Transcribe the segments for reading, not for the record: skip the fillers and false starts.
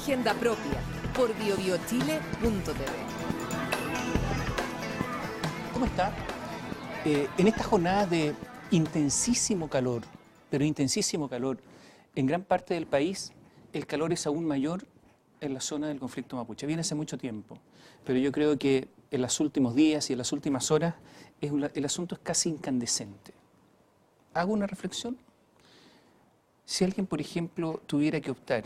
Agenda Propia por biobiochile.tv. ¿Cómo está? En esta jornada de intensísimo calor, pero intensísimo calor, en gran parte del país el calor es aún mayor en la zona del conflicto mapuche. Viene hace mucho tiempo, pero yo creo que en los últimos días y en las últimas horas el asunto es casi incandescente. Hago una reflexión. Si alguien, por ejemplo, tuviera que optar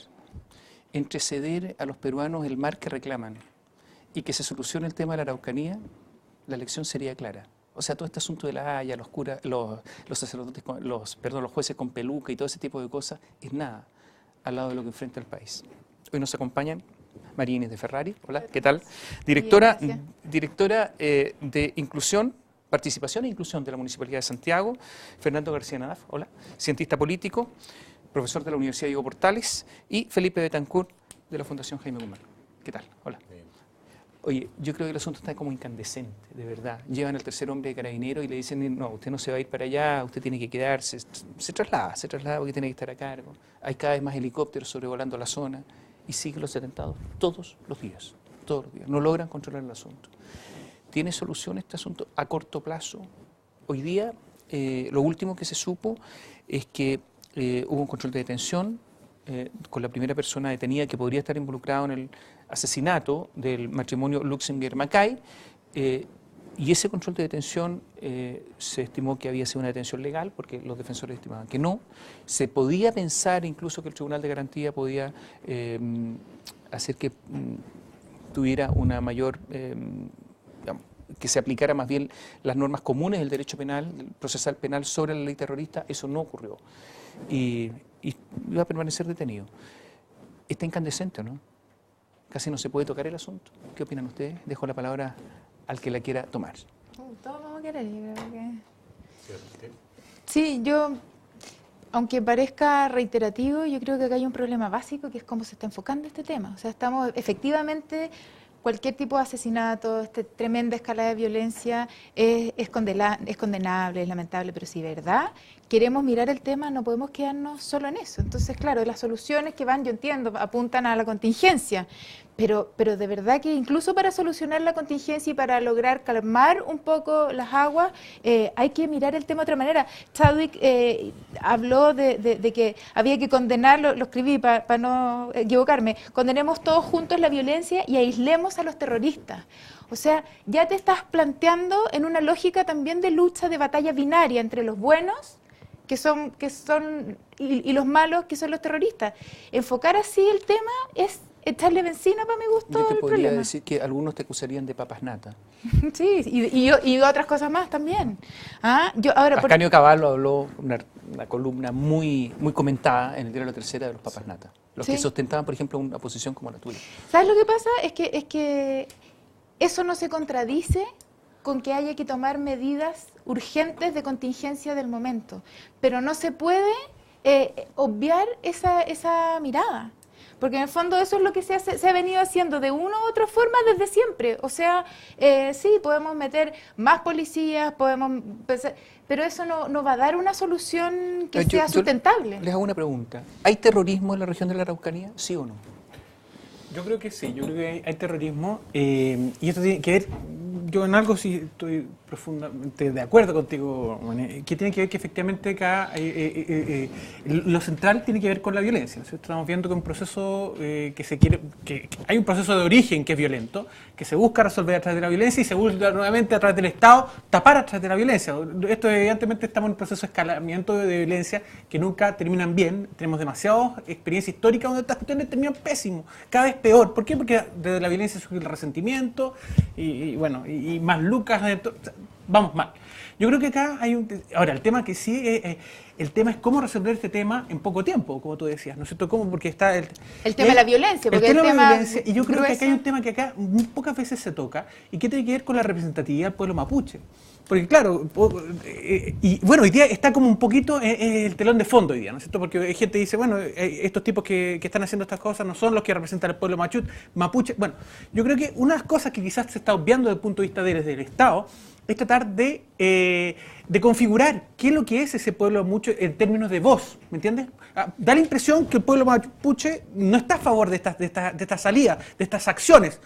entre ceder a los peruanos el mar que reclaman y que se solucione el tema de la Araucanía, la elección sería clara. O sea, todo este asunto de la Haya, los curas, los sacerdotes, los jueces con peluca y todo ese tipo de cosas, es nada al lado de lo que enfrenta el país. Hoy nos acompañan María Inés de Ferrari. Hola, ¿qué tal? Directora de Inclusión, Participación e Inclusión de la Municipalidad de Santiago. Fernando García Nadaf, hola. Cientista político, profesor de la Universidad Diego Portales. Y Felipe Betancourt, de la Fundación Jaime Guzmán. ¿Qué tal? Hola. Oye, yo creo que el asunto está como incandescente, de verdad. Llevan al tercer hombre de carabinero y le dicen, no, usted no se va a ir para allá, usted tiene que quedarse. Se traslada porque tiene que estar a cargo. Hay cada vez más helicópteros sobrevolando la zona y siguen los atentados todos los días. No logran controlar el asunto. ¿Tiene solución este asunto a corto plazo? Hoy día, lo último que se supo es que hubo un control de detención con la primera persona detenida que podría estar involucrado en el asesinato del matrimonio Luxemburg-Macay, y ese control de detención se estimó que había sido una detención legal, porque los defensores estimaban que no. Se podía pensar incluso que el Tribunal de Garantía podía hacer que tuviera una mayor, que se aplicara más bien las normas comunes del derecho penal, del procesal penal sobre la ley terrorista. Eso no ocurrió. Y va a permanecer detenido. Está incandescente, ¿no? Casi no se puede tocar el asunto. ¿Qué opinan ustedes? Dejo la palabra al que la quiera tomar. Todos vamos a querer, yo creo que... Sí, yo, aunque parezca reiterativo, yo creo que acá hay un problema básico, que es cómo se está enfocando este tema. O sea, estamos efectivamente... Cualquier tipo de asesinato, tremenda escala de violencia es condenable, es lamentable, pero si verdad queremos mirar el tema, no podemos quedarnos solo en eso. Entonces, claro, las soluciones que van, yo entiendo, apuntan a la contingencia, pero de verdad que incluso para solucionar la contingencia y para lograr calmar un poco las aguas, hay que mirar el tema de otra manera. Chadwick habló de que había que condenar, lo escribí para no equivocarme, condenemos todos juntos la violencia y aislemos a los terroristas. O sea, ya te estás planteando en una lógica también de lucha, de batalla binaria entre los buenos, que son y los malos, que son los terroristas. Enfocar así el tema es echarle benzina, para mi gusto, yo te el podría problema. decir que algunos te acusarían de papas nata. Sí, y otras cosas más también. Ascanio Cavallo habló una columna muy comentada en el diario La Tercera de los papas nata. Los que sustentaban, por ejemplo, una posición como la tuya. ¿Sabes lo que pasa? Es que eso no se contradice con que haya que tomar medidas urgentes de contingencia del momento. Pero no se puede obviar esa mirada. Porque en el fondo eso es lo que se ha venido haciendo de una u otra forma desde siempre. O sea, sí, podemos meter más policías, pero eso no va a dar una solución que sea sustentable. Les hago una pregunta. ¿Hay terrorismo en la región de la Araucanía? ¿Sí o no? Yo creo que sí, yo creo que hay terrorismo y esto tiene que ver, yo en algo sí estoy profundamente de acuerdo contigo, que tiene que ver que efectivamente acá lo central tiene que ver con la violencia. Estamos viendo que un proceso que hay un proceso de origen que es violento, que se busca resolver a través de la violencia y se busca nuevamente a través del Estado tapar a través de la violencia. Esto evidentemente estamos en un proceso de escalamiento de violencia que nunca terminan bien. Tenemos demasiadas experiencias históricas donde estas cuestiones terminan pésimo, cada vez peor. ¿Por qué? Porque desde la violencia surge el resentimiento y más lucas, vamos mal. Yo creo que acá hay ahora, el tema que sí, el tema es cómo resolver este tema en poco tiempo, como tú decías, ¿no es cierto? ¿Cómo? Porque está el tema de la violencia, porque el tema de la violencia, y yo creo que acá hay un tema que acá muy pocas veces se toca y que tiene que ver con la representatividad del pueblo mapuche. Porque claro, y bueno, hoy día está como un poquito el telón de fondo hoy día, ¿no es cierto? Porque hay gente que dice, bueno, estos tipos que están haciendo estas cosas no son los que representan al pueblo mapuche. Bueno, yo creo que unas cosas que quizás se está obviando desde el punto de vista desde el Estado es tratar de configurar qué es lo que es ese pueblo mapuche en términos de voz, ¿me entiendes? Da la impresión que el pueblo mapuche no está a favor de estas salidas, de estas acciones,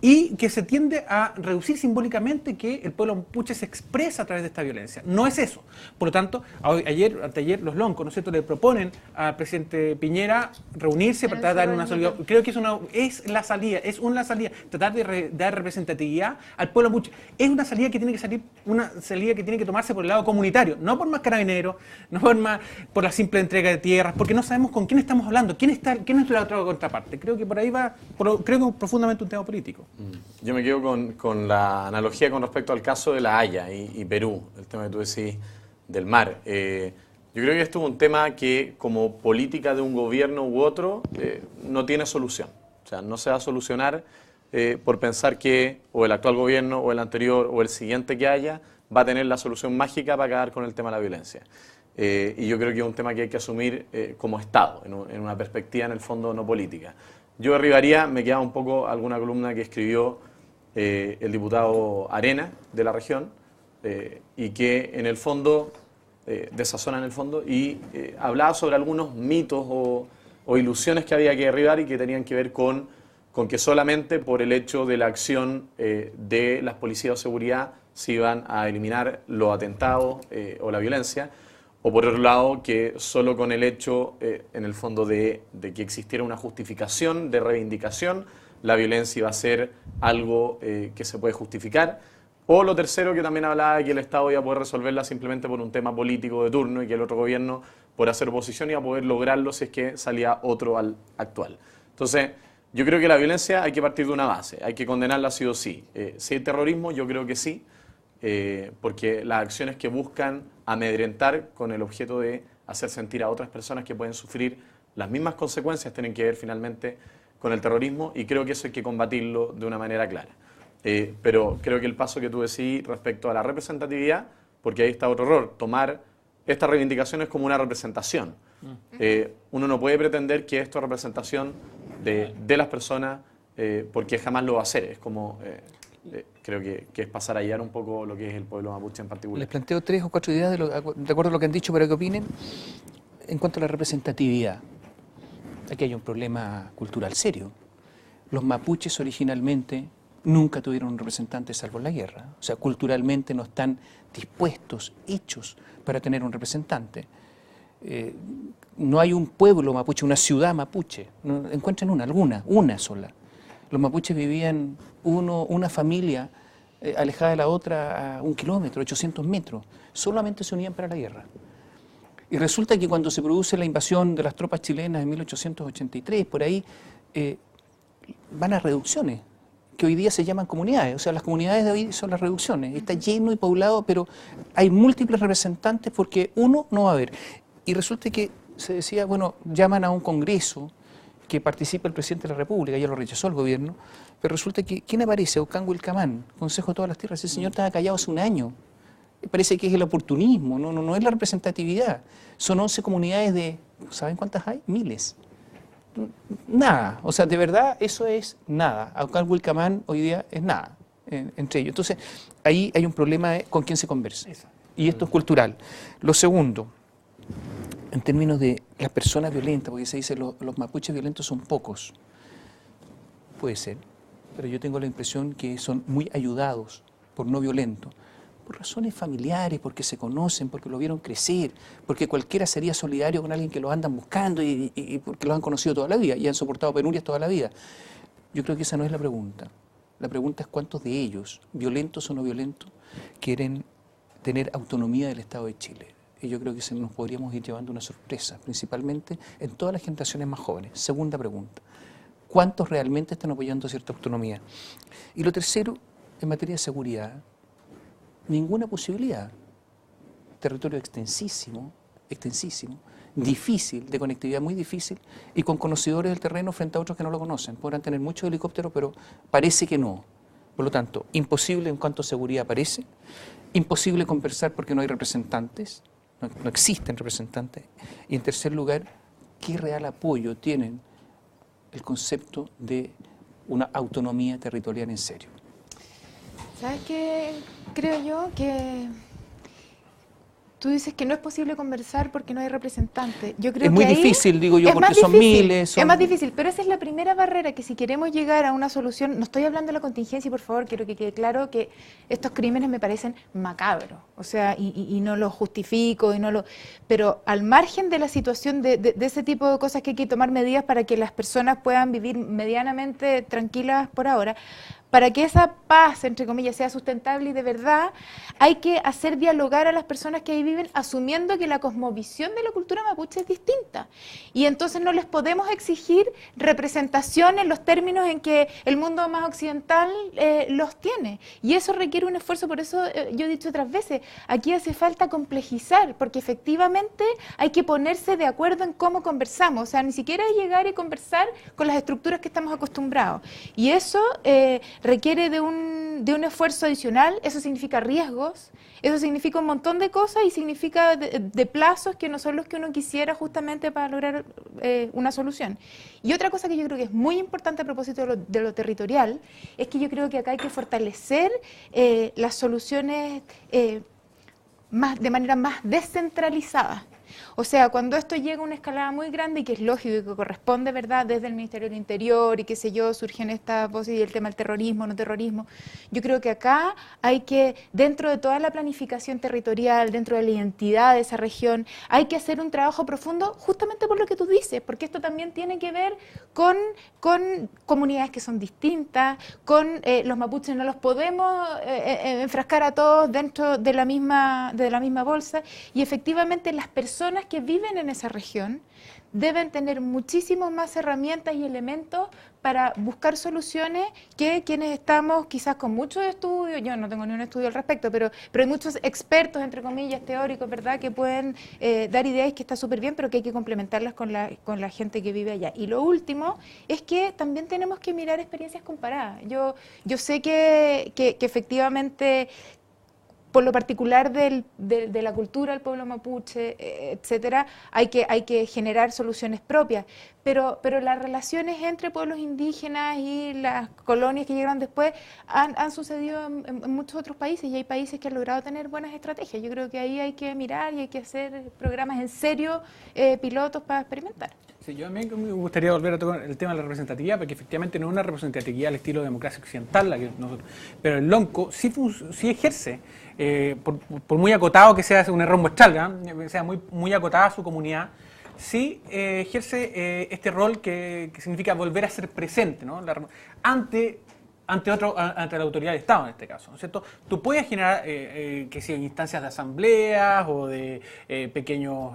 y que se tiende a reducir simbólicamente que el pueblo mapuche se expresa a través de esta violencia. No es eso. Por lo tanto, anteayer los loncos, ¿no es cierto?, le proponen al presidente Piñera reunirse para tratar de dar una salida. Creo que es la salida, tratar de dar representatividad al pueblo mapuche. Es una salida que tiene que salir, una salida que tiene que tomarse por el lado comunitario, no por más carabineros, no por la simple entrega de tierras, porque no sabemos con quién estamos hablando, quién es la otra contraparte. Creo que por ahí va, creo que es profundamente un tema político. Yo me quedo con la analogía con respecto al caso de La Haya y Perú, el tema que tú decís del mar. Yo creo que esto es un tema que, como política de un gobierno u otro, no tiene solución. O sea, no se va a solucionar por pensar que o el actual gobierno o el anterior o el siguiente que haya va a tener la solución mágica para acabar con el tema de la violencia. Y yo creo que es un tema que hay que asumir como Estado, en una perspectiva en el fondo no política. Yo arribaría, me queda un poco alguna columna que escribió el diputado Arena de la región y que en el fondo, desazona en el fondo, y hablaba sobre algunos mitos o ilusiones que había que derribar y que tenían que ver con que solamente por el hecho de la acción de las policías de seguridad se iban a eliminar los atentados o la violencia. O por otro lado, que solo con el hecho, en el fondo, de que existiera una justificación de reivindicación, la violencia iba a ser algo que se puede justificar. O lo tercero, que también hablaba de que el Estado iba a poder resolverla simplemente por un tema político de turno y que el otro gobierno, por hacer oposición, iba a poder lograrlo si es que salía otro al actual. Entonces, yo creo que la violencia hay que partir de una base, hay que condenarla sí o sí. Si hay terrorismo, yo creo que sí. Porque las acciones que buscan amedrentar con el objeto de hacer sentir a otras personas que pueden sufrir las mismas consecuencias tienen que ver finalmente con el terrorismo, y creo que eso hay que combatirlo de una manera clara. Pero creo que el paso que tú decís respecto a la representatividad, porque ahí está otro error, tomar estas reivindicaciones como una representación. Uno no puede pretender que esto es representación de las personas porque jamás lo va a hacer. Es como... creo que es pasar a hallar un poco lo que es el pueblo mapuche en particular. Les planteo 3 o 4 ideas de acuerdo a lo que han dicho para que opinen. En cuanto a la representatividad, aquí hay un problema cultural serio. Los mapuches originalmente nunca tuvieron un representante salvo en la guerra. O sea, culturalmente no están dispuestos, hechos para tener un representante. No hay un pueblo mapuche, una ciudad mapuche. No, encuentran una sola. Los mapuches vivían una familia alejada de la otra a 1 kilómetro, 800 metros. Solamente se unían para la guerra. Y resulta que cuando se produce la invasión de las tropas chilenas en 1883, por ahí van a reducciones, que hoy día se llaman comunidades. O sea, las comunidades de hoy son las reducciones. Está lleno y poblado, pero hay múltiples representantes porque uno no va a haber. Y resulta que se decía, bueno, llaman a un congreso que participa el presidente de la República, ya lo rechazó el gobierno, pero resulta que, ¿quién aparece? Ocán Wilcamán, Consejo de todas las Tierras. Ese señor estaba callado hace 1 año. Parece que es el oportunismo, no es la representatividad. Son 11 comunidades de, ¿saben cuántas hay? Miles. Nada, o sea, de verdad eso es nada. Ocán Wilcamán hoy día es nada entre ellos. Entonces, ahí hay un problema con quién se conversa. Y esto es cultural. Lo segundo, en términos de las personas violentas, porque se dice los mapuches violentos son pocos. Puede ser, pero yo tengo la impresión que son muy ayudados por no violentos, por razones familiares, porque se conocen, porque lo vieron crecer, porque cualquiera sería solidario con alguien que lo andan buscando y porque lo han conocido toda la vida y han soportado penurias toda la vida. Yo creo que esa no es la pregunta. La pregunta es cuántos de ellos, violentos o no violentos, quieren tener autonomía del Estado de Chile. Y yo creo que nos podríamos ir llevando una sorpresa, principalmente en todas las generaciones más jóvenes. Segunda pregunta, ¿cuántos realmente están apoyando cierta autonomía? Y lo tercero, en materia de seguridad, ninguna posibilidad. Territorio extensísimo, difícil, de conectividad muy difícil, y con conocedores del terreno frente a otros que no lo conocen. Podrán tener muchos helicópteros, pero parece que no. Por lo tanto, imposible en cuanto a seguridad parece, imposible conversar porque no hay representantes, no existen representantes. Y en tercer lugar, ¿qué real apoyo tienen el concepto de una autonomía territorial en serio? ¿Sabes qué? creo yo que tú dices que no es posible conversar porque no hay representantes. Yo creo Es muy que ahí difícil, digo yo, es porque más son difícil, miles. Es más difícil, pero esa es la primera barrera, que si queremos llegar a una solución, no estoy hablando de la contingencia, y por favor, quiero que quede claro que estos crímenes me parecen macabros, o sea, y no los justifico, pero al margen de la situación de ese tipo de cosas que hay que tomar medidas para que las personas puedan vivir medianamente tranquilas por ahora, para que esa paz, entre comillas, sea sustentable y de verdad, hay que hacer dialogar a las personas que ahí viven, asumiendo que la cosmovisión de la cultura mapuche es distinta. Y entonces no les podemos exigir representación en los términos en que el mundo más occidental los tiene. Y eso requiere un esfuerzo, por eso yo he dicho otras veces, aquí hace falta complejizar, porque efectivamente hay que ponerse de acuerdo en cómo conversamos. O sea, ni siquiera es llegar y conversar con las estructuras que estamos acostumbrados. Y eso requiere de un esfuerzo adicional, eso significa riesgos, eso significa un montón de cosas y significa de plazos que no son los que uno quisiera justamente para lograr una solución. Y otra cosa que yo creo que es muy importante a propósito de lo territorial, es que yo creo que acá hay que fortalecer las soluciones de manera más descentralizada. O sea, cuando esto llega a una escalada muy grande y que es lógico y que corresponde, ¿verdad?, desde el Ministerio del Interior y qué sé yo, surgen estas voces y el tema del terrorismo, no terrorismo, yo creo que acá hay que, dentro de toda la planificación territorial, dentro de la identidad de esa región, hay que hacer un trabajo profundo justamente por lo que tú dices, porque esto también tiene que ver con comunidades que son distintas, con los mapuches no los podemos enfrascar a todos dentro de la misma bolsa, y efectivamente las personas que viven en esa región deben tener muchísimas más herramientas y elementos para buscar soluciones que quienes estamos quizás con muchos estudios, yo no tengo ni un estudio al respecto, pero hay muchos expertos, entre comillas, teóricos, ¿verdad?, que pueden dar ideas que está súper bien, pero que hay que complementarlas con la gente que vive allá. Y lo último es que también tenemos que mirar experiencias comparadas. Yo sé que efectivamente, por lo particular de la cultura del pueblo mapuche, etcétera, hay que generar soluciones propias. Pero las relaciones entre pueblos indígenas y las colonias que llegaron después han sucedido en muchos otros países, y hay países que han logrado tener buenas estrategias. Yo creo que ahí hay que mirar y hay que hacer programas en serio, pilotos para experimentar. Sí, yo a mí me gustaría volver a tocar el tema de la representatividad, porque efectivamente no es una representatividad al estilo de democracia occidental, la que nosotros, pero el lonco sí ejerce, por muy acotado que sea un error muestral, sea muy acotada su comunidad, sí ejerce este rol que significa volver a ser presente, ¿no?, ante la autoridad del Estado en este caso, ¿no es cierto? Tú puedes generar que sean instancias de asambleas o de pequeños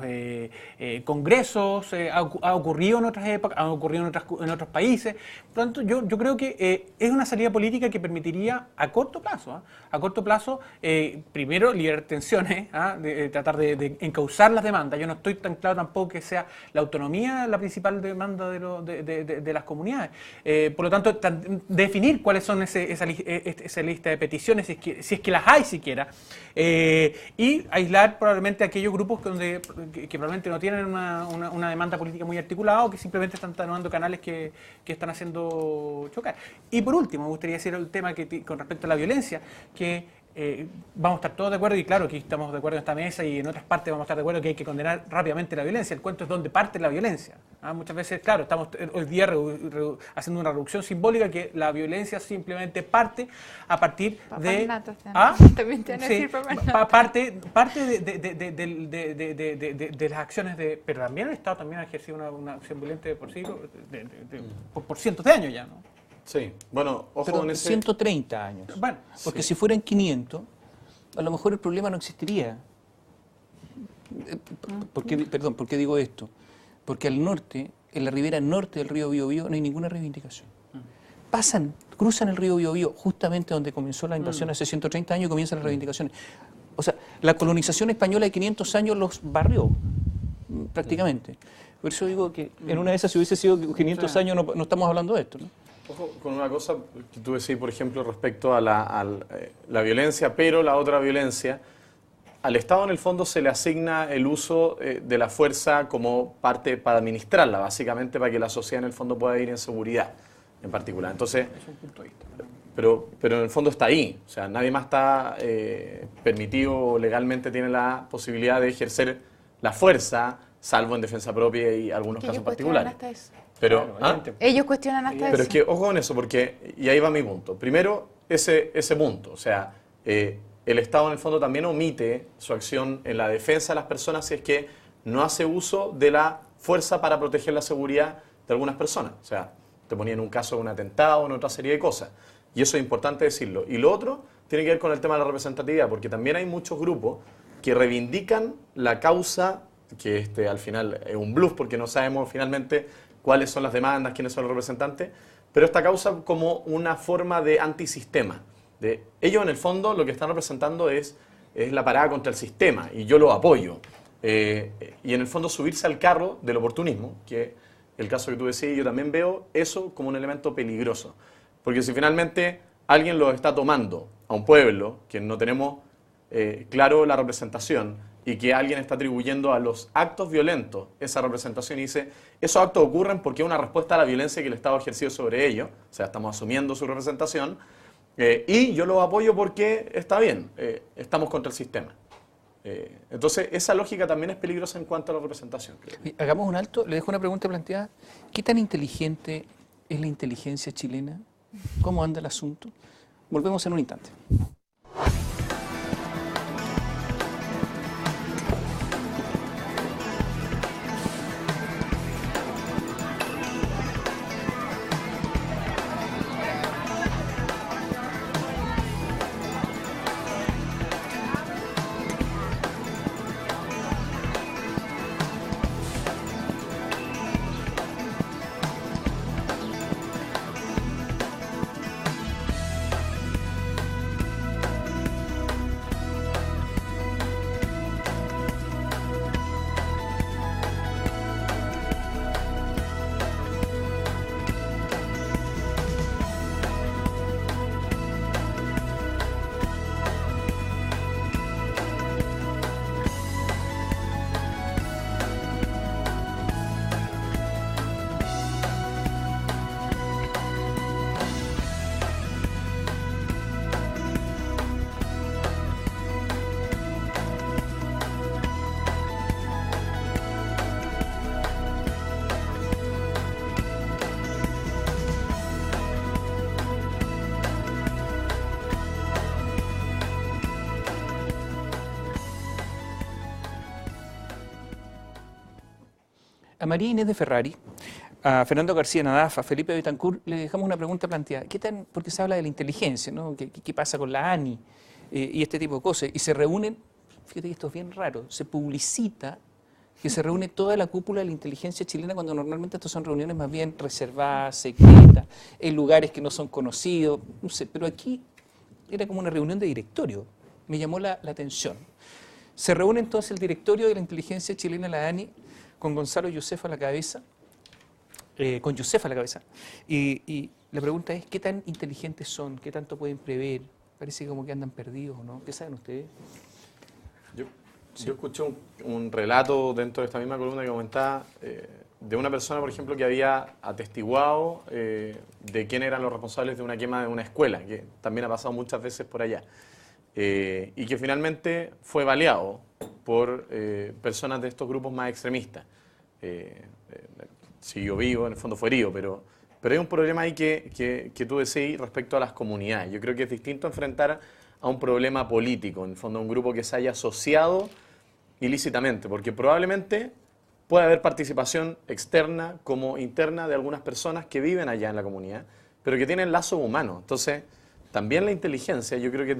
congresos, ha ocurrido en otras épocas, ha ocurrido en otros países. Por lo tanto, yo creo que es una salida política que permitiría a corto plazo, primero liberar tensiones, tratar de encauzar las demandas. Yo no estoy tan claro tampoco que sea la autonomía la principal demanda de las comunidades. Por lo tanto, definir cuáles son esa lista de peticiones, si es que las hay siquiera, y aislar probablemente aquellos grupos que probablemente no tienen una demanda política muy articulada o que simplemente están tomando canales que están haciendo chocar. Y por último, me gustaría decir el tema con respecto a la violencia, que vamos a estar todos de acuerdo, y claro, aquí estamos de acuerdo en esta mesa y en otras partes vamos a estar de acuerdo que hay que condenar rápidamente la violencia. El cuento es dónde parte la violencia. Muchas veces, claro, estamos hoy día haciendo una reducción simbólica, que la violencia simplemente parte a partir de... También te van a decir parte de las acciones de... Pero también el Estado también ha ejercido una acción violenta por siglos, por cientos de años ya, ¿no? Sí, bueno, ojo pero con ese... 130 años. Bueno, porque si fueran 500, a lo mejor el problema no existiría. ¿Por qué digo esto? Porque al norte, en la ribera norte del río Biobío, no hay ninguna reivindicación. Cruzan el río Biobío, justamente donde comenzó la invasión hace 130 años, comienzan las reivindicaciones. O sea, la colonización española de 500 años los barrió, prácticamente. Por eso digo que en una de esas, si hubiese sido 500 años, no estamos hablando de esto, ¿no? Ojo con una cosa que tú decís, por ejemplo, respecto a la violencia, pero la otra violencia. Al Estado, en el fondo, se le asigna el uso de la fuerza como parte para administrarla, básicamente para que la sociedad, en el fondo, pueda ir en seguridad, en particular. Entonces, pero en el fondo está ahí. O sea, nadie más está permitido o legalmente tiene la posibilidad de ejercer la fuerza, salvo en defensa propia y algunos casos particulares. Hasta eso. Pero, Claro, Ellos cuestionan hasta pero eso. es que, ojo con eso, porque, y ahí va mi punto. Primero, ese punto. O sea, el Estado en el fondo también omite su acción en la defensa de las personas si es que no hace uso de la fuerza para proteger la seguridad de algunas personas. O sea, te ponía en un caso de un atentado, en otra serie de cosas. Y eso es importante decirlo. Y lo otro tiene que ver con el tema de la representatividad, porque también hay muchos grupos que reivindican la causa, que al final es un bluff porque no sabemos finalmente cuáles son las demandas, quiénes son los representantes, pero esta causa como una forma de antisistema. Ellos en el fondo lo que están representando es la parada contra el sistema, y yo lo apoyo. Y en el fondo subirse al carro del oportunismo, que el caso que tú decías, yo también veo eso como un elemento peligroso. Porque si finalmente alguien lo está tomando a un pueblo, que no tenemos claro la representación, y que alguien está atribuyendo a los actos violentos esa representación y dice, esos actos ocurren porque es una respuesta a la violencia que el Estado ha ejercido sobre ellos, o sea, estamos asumiendo su representación, y yo lo apoyo porque está bien, estamos contra el sistema. Entonces, esa lógica también es peligrosa en cuanto a la representación, creo. Hagamos un alto, le dejo una pregunta planteada. ¿Qué tan inteligente es la inteligencia chilena? ¿Cómo anda el asunto? Volvemos en un instante. A María Inés de Ferrari, a Fernando García Nadaf, a Felipe Betancourt, le dejamos una pregunta planteada. Porque se habla de la inteligencia, ¿no? ¿Qué pasa con la ANI y este tipo de cosas? Y se reúnen, fíjate que esto es bien raro, se publicita que se reúne toda la cúpula de la inteligencia chilena cuando normalmente estas son reuniones más bien reservadas, secretas, en lugares que no son conocidos, no sé, pero aquí era como una reunión de directorio, me llamó la atención. Se reúne entonces el directorio de la inteligencia chilena, la ANI, con Gonzalo Josefa a la cabeza, con Josefa a la cabeza, y la pregunta es, ¿qué tan inteligentes son? ¿Qué tanto pueden prever? Parece como que andan perdidos, ¿no? ¿Qué saben ustedes? Yo escuché un relato dentro de esta misma columna que comentaba de una persona, por ejemplo, que había atestiguado de quién eran los responsables de una quema de una escuela, que también ha pasado muchas veces por allá, y que finalmente fue baleado por personas de estos grupos más extremistas. Siguió vivo, en el fondo fue herido, pero hay un problema ahí que tú decís respecto a las comunidades. Yo creo que es distinto enfrentar a un problema político, en el fondo un grupo que se haya asociado ilícitamente, porque probablemente puede haber participación externa como interna de algunas personas que viven allá en la comunidad, pero que tienen lazos humanos. Entonces, también la inteligencia yo creo que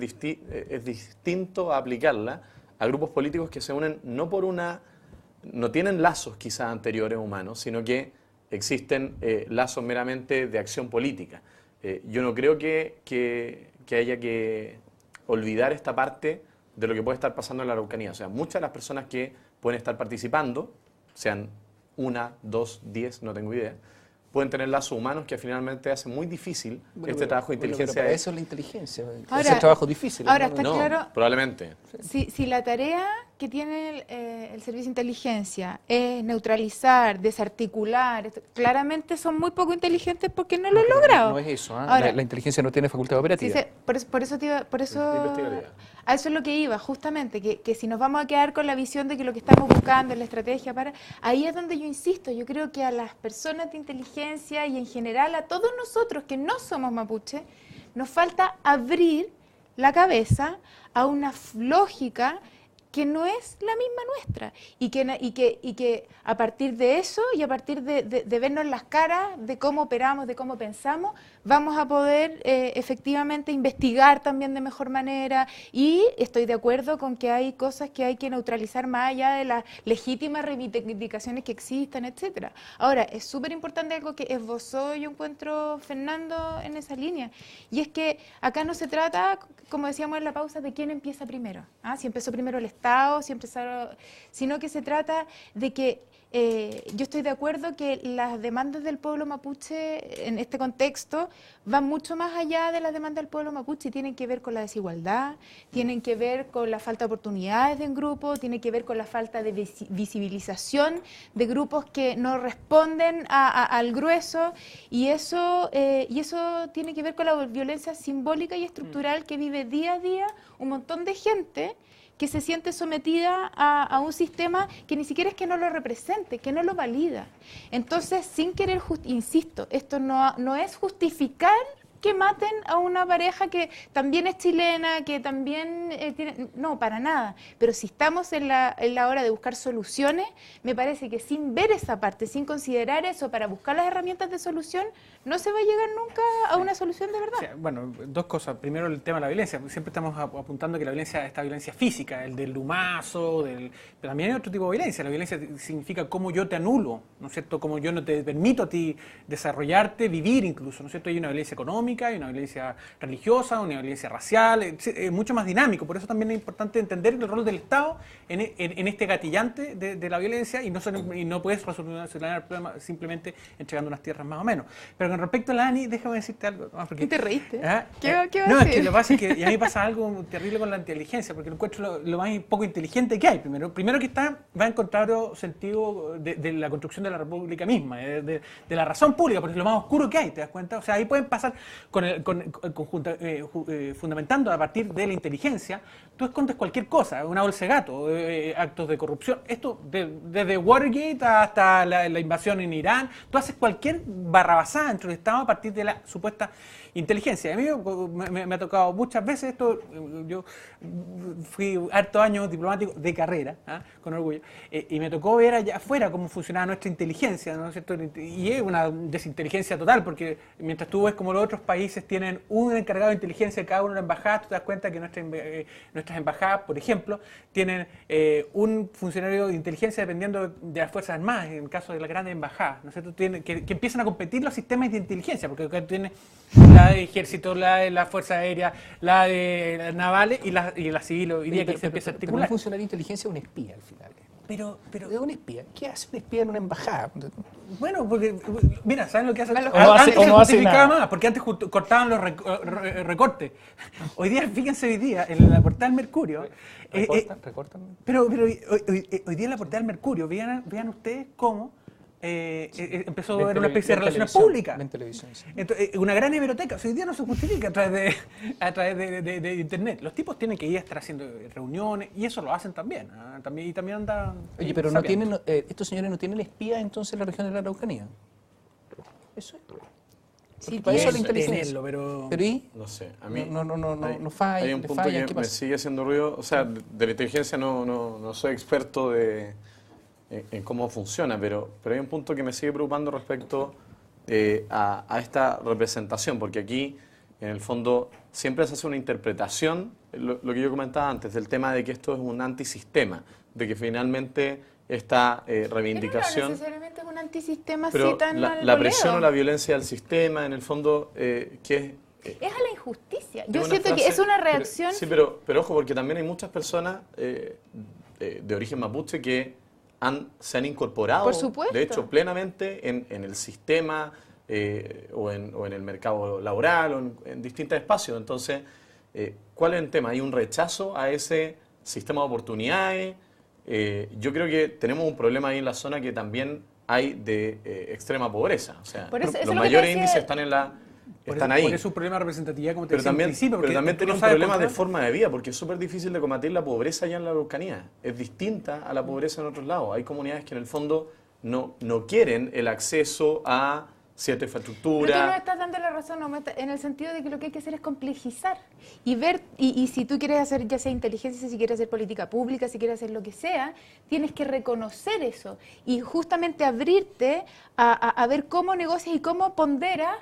es distinto a aplicarla a grupos políticos que se unen no tienen lazos quizás anteriores humanos, sino que existen lazos meramente de acción política. Yo no creo que haya que olvidar esta parte de lo que puede estar pasando en la Araucanía. O sea, muchas de las personas que pueden estar participando, sean 1, 2, 10, no tengo idea, pueden tener lazos humanos que finalmente hacen muy difícil trabajo de inteligencia. Pero para eso es la inteligencia, ahora, ese trabajo difícil. Ahora ¿no? está No, claro, probablemente. si la tarea que tiene el servicio de inteligencia es neutralizar, desarticular, claramente son muy poco inteligentes porque no lo han logrado. No es eso, ¿ah? Ahora, la inteligencia no tiene facultad operativa. sí, por eso, a eso es lo que iba, justamente, que si nos vamos a quedar con la visión de que lo que estamos buscando es la estrategia ahí es donde yo insisto, yo creo que a las personas de inteligencia y en general a todos nosotros que no somos mapuche, nos falta abrir la cabeza a una lógica que no es la misma nuestra y que a partir de eso y a partir de vernos las caras, de cómo operamos, de cómo pensamos, vamos a poder efectivamente investigar también de mejor manera, y estoy de acuerdo con que hay cosas que hay que neutralizar más allá de las legítimas reivindicaciones que existan, etcétera. Ahora, es súper importante algo que esbozó, yo encuentro, Fernando, en esa línea, y es que acá no se trata, como decíamos en la pausa, de quién empieza primero, si empezó primero el Estado, sino que se trata de que yo estoy de acuerdo que las demandas del pueblo mapuche en este contexto van mucho más allá de las demandas del pueblo mapuche y tienen que ver con la desigualdad, tienen que ver con la falta de oportunidades de un grupo, tienen que ver con la falta de visibilización de grupos que no responden al grueso, y eso tiene que ver con la violencia simbólica y estructural que vive día a día un montón de gente que se siente sometida a un sistema que ni siquiera es que no lo represente, que no lo valida. Entonces, sin querer, insisto, esto no es justificar que maten a una pareja que también es chilena, que también tiene... No, para nada. Pero si estamos en la hora de buscar soluciones, me parece que sin ver esa parte, sin considerar eso para buscar las herramientas de solución, no se va a llegar nunca a una solución de verdad. O sea, bueno, dos cosas. Primero, el tema de la violencia. Siempre estamos apuntando que la violencia, esta violencia física, el del lumazo, pero también hay otro tipo de violencia. La violencia significa cómo yo te anulo, ¿no es cierto? Cómo yo no te permito a ti desarrollarte, vivir incluso, ¿no es cierto? Hay una violencia económica, hay una violencia religiosa, una violencia racial, es mucho más dinámico. Por eso también es importante entender el rol del Estado en este gatillante de la violencia, y no puedes solucionar el problema simplemente entregando unas tierras más o menos. Pero con respecto a la ANI, déjame decirte algo. Porque, ¿Qué te reíste? ¿Qué va a no, decir? es que lo que pasa es que a mí pasa algo terrible con la inteligencia, porque lo encuentro lo más poco inteligente que hay. Primero que va en contrario sentido de la construcción de la República misma, de la razón pública, porque es lo más oscuro que hay, ¿te das cuenta? O sea, ahí pueden pasar fundamentando a partir de la inteligencia, tú escondes cualquier cosa, una bolsa de gato, actos de corrupción, esto desde Watergate hasta la invasión en Irán, tú haces cualquier barrabasada dentro del Estado a partir de la supuesta inteligencia. A mí me ha tocado muchas veces esto, yo fui hartos años diplomático de carrera, con orgullo, y me tocó ver allá afuera cómo funcionaba nuestra inteligencia, ¿no es cierto? Y es una desinteligencia total, porque mientras tú ves como los otros países tienen un encargado de inteligencia cada una de las embajadas, tú te das cuenta que nuestras embajadas, por ejemplo, tienen un funcionario de inteligencia dependiendo de las Fuerzas Armadas, en el caso de las grandes embajadas, ¿no es cierto? Que empiezan a competir los sistemas de inteligencia, porque acá tiene la de ejército, la de la Fuerza Aérea, la de navales y la civil, hoy día que se empieza a Pero articular. un funcionario de inteligencia es un espía al final. Pero ¿Es un espía? ¿Qué hace un espía en una embajada? bueno, porque, mira, ¿saben lo que hace? Malo. Antes O se no hace justificaba nada. más, porque antes cortaban los recortes. Hoy día, fíjense hoy día, en la portada del Mercurio... ¿Recortan? Pero hoy día en la portada del Mercurio, vean ustedes cómo empezó a haber una especie de relaciones públicas. En televisión, sí. Entonces, una gran hemeroteca. O sea, hoy día no se justifica a través de Internet. Los tipos tienen que ir a estar haciendo reuniones, y eso lo hacen también. Y también andan... Oye, pero no tienen, estos señores no tienen espía entonces en la región de la Araucanía. Eso es. Sí, Para eso la tienen. inteligencia. Pero ¿y? No sé, a mí No falla, hay un le punto fallan, que ¿qué me pasa? sigue haciendo ruido. O sea, de la inteligencia no soy experto en cómo funciona, pero hay un punto que me sigue preocupando respecto a esta representación, porque aquí, en el fondo, siempre se hace una interpretación, lo que yo comentaba antes, del tema de que esto es un antisistema, de que finalmente esta reivindicación... Pero no necesariamente es un antisistema Pero así tan al la voleo. presión o la violencia del sistema, en el fondo, que es... Es a la injusticia. Yo una siento que frase- es una reacción... Sí, pero ojo, porque también hay muchas personas de origen mapuche que se han incorporado, Por supuesto. de hecho, plenamente en el sistema o en el mercado laboral o en distintos espacios. Entonces, ¿cuál es el tema? ¿Hay un rechazo a ese sistema de oportunidades? yo creo que tenemos un problema ahí en la zona que también hay de extrema pobreza. O sea, Por eso- eso es los lo que te mayores decía- índices están ahí. Por eso un problema de representatividad, como te Pero decía al también, principio, porque pero también tú tenía no un sabes problema de controlar. forma de vida, porque es súper difícil de combatir la pobreza allá en la Araucanía. Es distinta a la pobreza en otros lados. Hay comunidades que en el fondo no quieren el acceso a cierta Pero tú no infraestructura. estás dando la razón, Omar, en el sentido de que lo que hay que hacer es complejizar y ver, y si tú quieres hacer ya sea inteligencia, si quieres hacer política pública, si quieres hacer lo que sea, tienes que reconocer eso y justamente abrirte a ver cómo negocias y cómo ponderas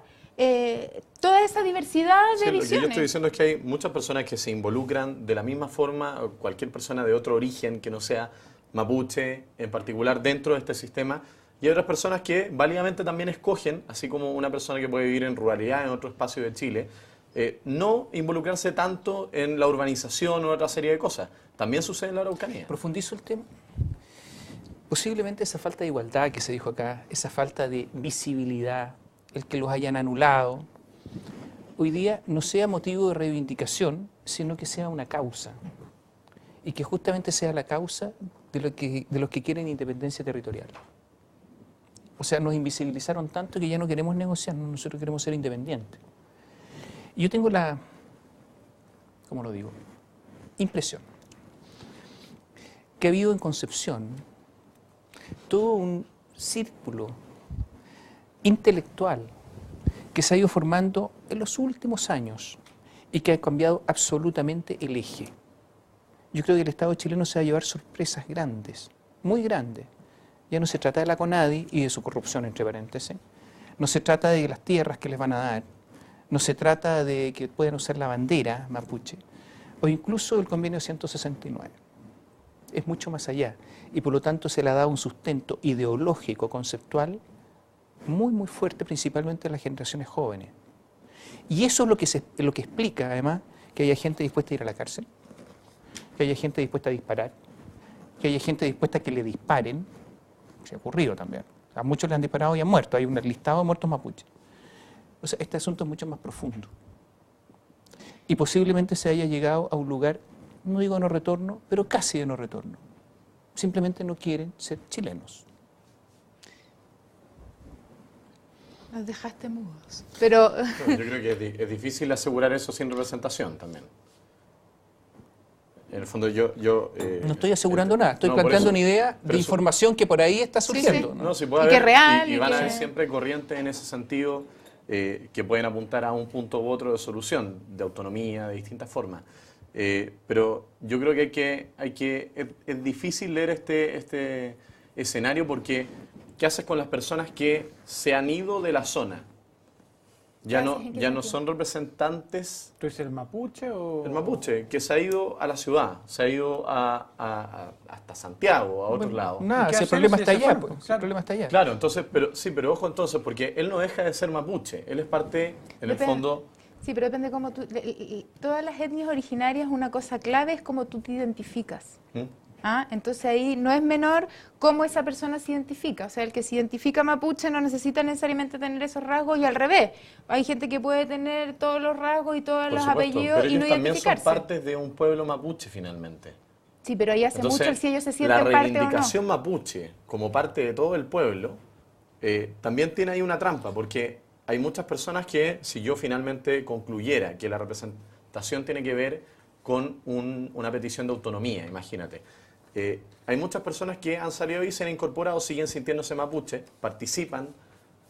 toda esa diversidad de Sí, lo que yo visiones. estoy diciendo es que hay muchas personas que se involucran de la misma forma, o cualquier persona de otro origen que no sea mapuche en particular dentro de este sistema, y hay otras personas que válidamente también escogen, así como una persona que puede vivir en ruralidad en otro espacio de Chile, no involucrarse tanto en la urbanización o otra serie de cosas. También sucede en la Araucanía. Profundizo el tema. Posiblemente esa falta de igualdad que se dijo acá, esa falta de visibilidad, el que los hayan anulado, hoy día no sea motivo de reivindicación, sino que sea una causa. Y que justamente sea la causa de los que quieren independencia territorial. O sea, nos invisibilizaron tanto que ya no queremos negociar, nosotros queremos ser independientes. Y yo tengo la, ¿cómo lo digo?, impresión que ha habido en Concepción todo un círculo intelectual que se ha ido formando en los últimos años y que ha cambiado absolutamente el eje. Yo creo que el Estado chileno se va a llevar sorpresas grandes, muy grandes. Ya no se trata de la CONADI y de su corrupción, entre paréntesis. No se trata de las tierras que les van a dar. No se trata de que puedan usar la bandera mapuche o incluso el convenio 169. Es mucho más allá y por lo tanto se le ha dado un sustento ideológico, conceptual, muy, muy fuerte, principalmente a las generaciones jóvenes. Y eso es lo que explica, además, que haya gente dispuesta a ir a la cárcel, que haya gente dispuesta a disparar, que haya gente dispuesta a que le disparen. Se ha ocurrido también. A muchos le han disparado y han muerto. Hay un listado de muertos mapuches. O sea, este asunto es mucho más profundo. Y posiblemente se haya llegado a un lugar, no digo no retorno, pero casi de no retorno. Simplemente no quieren ser chilenos. Nos dejaste mudos. Pero Yo creo que es difícil asegurar eso sin representación también. En el fondo No estoy asegurando nada, estoy no, por planteando eso. una idea de Pero eso- información que por ahí está surgiendo. sí. ¿no? No, sí puede Y que haber, es real, y van a y haber que- siempre corrientes en ese sentido que pueden apuntar a un punto u otro de solución, de autonomía, de distintas formas. Pero yo creo que es difícil leer este escenario porque ¿qué haces con las personas que se han ido de la zona? Ya no, ¿En qué ya no sentido? son representantes ¿Tú eres el mapuche o...? el mapuche, que se ha ido a la ciudad, se ha ido hasta Santiago, a otros lados. Nada, ¿Y qué si el hacen problema si está se allá, fueron? pues, Claro. el problema está allá. Claro, entonces, pero ojo entonces, porque él no deja de ser mapuche, él es parte, en el Depende. fondo, sí, pero depende cómo tú... todas las etnias originarias, una cosa clave es cómo tú te identificas. ¿Mm? ¿Ah? Entonces ahí no es menor cómo esa persona se identifica. O sea, el que se identifica mapuche no necesita necesariamente tener esos rasgos y al revés. Hay gente que puede tener todos los rasgos y todos por los supuesto, apellidos pero y ellos no también son identificarse. partes de un pueblo mapuche finalmente. Sí, pero ahí hace Entonces, mucho el si ellos se la sienten parte o no. reivindicación mapuche como parte de todo el pueblo también tiene ahí una trampa, porque hay muchas personas que, si yo finalmente concluyera que la representación tiene que ver con una petición de autonomía, imagínate. Hay muchas personas que han salido y se han incorporado, siguen sintiéndose mapuche, participan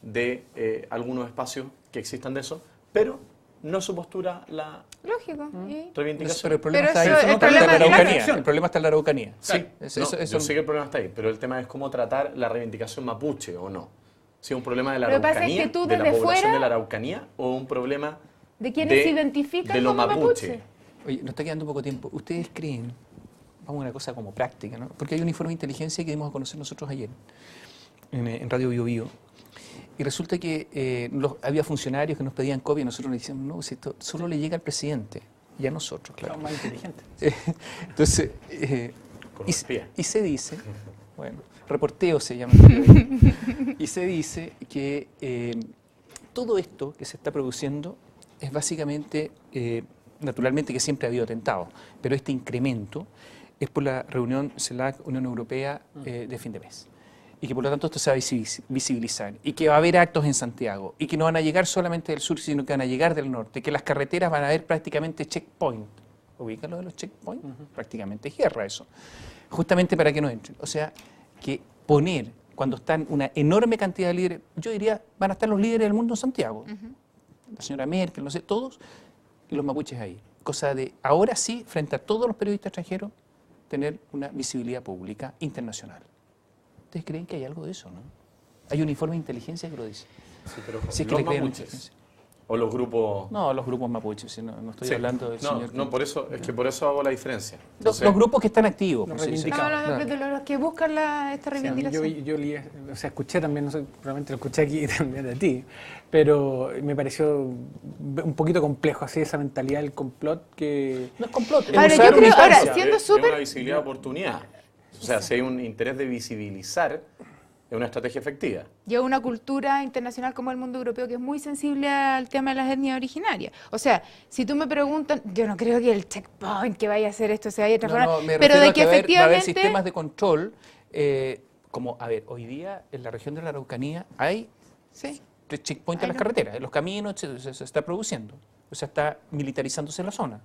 de algunos espacios que existan de eso, pero no es su postura la Lógico. ¿y? reivindicación. Pero el problema Pero está ahí. eso- el Está en problema la es la Araucanía. reacción. El problema está en la Araucanía. Sí, Eso- no, eso- yo sé que el problema está ahí, pero el tema es cómo tratar la reivindicación mapuche o no. Si es un problema de la Lo que pasa es Araucanía, que tú de la desde población fuera- de la Araucanía, o un problema De quienes se identifican de lo como mapuche. mapuche. Oye, nos está quedando poco tiempo. ¿Ustedes creen, vamos a una cosa como práctica, ¿no? Porque hay un informe de inteligencia que dimos a conocer nosotros ayer en Radio Bio Bio. Y resulta que había funcionarios que nos pedían copia y nosotros le decíamos, no, si esto solo le llega al presidente y a nosotros, claro. Son más inteligentes. Entonces, Con los pies. y se dice, bueno, reporteo se llama, y se dice que todo esto que se está produciendo es básicamente, naturalmente que siempre ha habido atentados, pero este incremento es por la reunión CELAC Unión Europea de fin de mes. Y que por lo tanto esto se va a visibilizar. Y que va a haber actos en Santiago. Y que no van a llegar solamente del sur, sino que van a llegar del norte. Que las carreteras van a haber prácticamente checkpoint. ¿Ubican lo de los checkpoints? Prácticamente es guerra eso. Justamente para que no entren. O sea, que poner, cuando están una enorme cantidad de líderes, yo diría, van a estar los líderes del mundo en Santiago. La señora Merkel, no sé, todos, y los mapuches ahí. Cosa de, ahora sí, frente a todos los periodistas extranjeros, tener una visibilidad pública internacional. ¿Ustedes creen que hay algo de eso, no? Hay un informe de inteligencia que lo dice. Sí, pero Si es que los le creen mapuches, inteligencia. o los grupos... No, los grupos mapuches, sí, no estoy Sí. hablando del señor. No, por eso, es que por eso hago la diferencia. Los Entonces, grupos que están activos. Los pues, se dice. reivindicados. No, los que buscan esta Sí, reivindicación. yo leí, o sea, escuché también, no sé, probablemente lo escuché aquí también de ti, pero me pareció un poquito complejo así esa mentalidad del complot que... No es complot. es Ahora, usar yo creo- una ahora, instancia. siendo es una súper- visibilidad de oportunidad. O sea, si hay un interés de visibilizar, es una estrategia efectiva. Lleva una cultura internacional como el mundo europeo que es muy sensible al tema de las etnias originarias. O sea, si tú me preguntas, yo no creo que el checkpoint que vaya a hacer esto se vaya a transformar, me pero refiero de a que va a haber efectivamente... sistemas de control, como, a ver, hoy día en la región de la Araucanía hay checkpoints en las carreteras, en los caminos se está produciendo, o sea, está militarizándose la zona.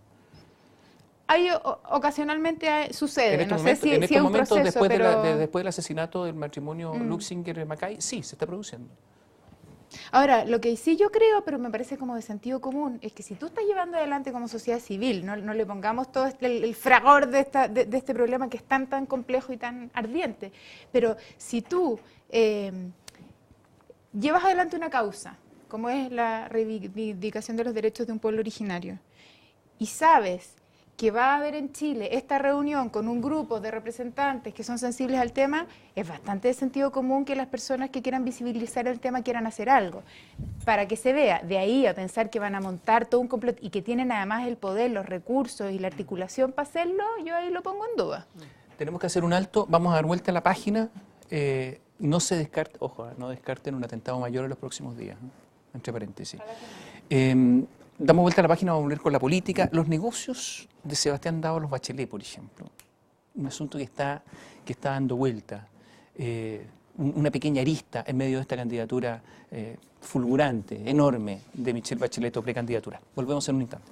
Ocasionalmente sucede, En estos no sé momentos, si, en si estos es un momentos proceso, después, pero... después del asesinato del matrimonio Luxinger-Macay, sí, se está produciendo. Ahora, lo que sí yo creo, pero me parece como de sentido común, es que si tú estás llevando adelante como sociedad civil, no le pongamos todo el fragor de este problema que es tan complejo y tan ardiente, pero si tú llevas adelante una causa, como es la reivindicación de los derechos de un pueblo originario, y sabes que va a haber en Chile esta reunión con un grupo de representantes que son sensibles al tema, es bastante de sentido común que las personas que quieran visibilizar el tema quieran hacer algo, para que se vea. De ahí a pensar que van a montar todo un complot y que tienen además el poder, los recursos y la articulación para hacerlo, yo ahí lo pongo en duda. Tenemos que hacer un alto, vamos a dar vuelta a la página, no se descarte, ojo, no descarten un atentado mayor en los próximos días, ¿no? Entre paréntesis. Damos vuelta a la página, vamos a volver con la política. Los negocios de Sebastián Dávalos Bachelet, por ejemplo. Un asunto que está dando vuelta. Una pequeña arista en medio de esta candidatura fulgurante, enorme, de Michelle Bachelet o precandidatura. Volvemos en un instante.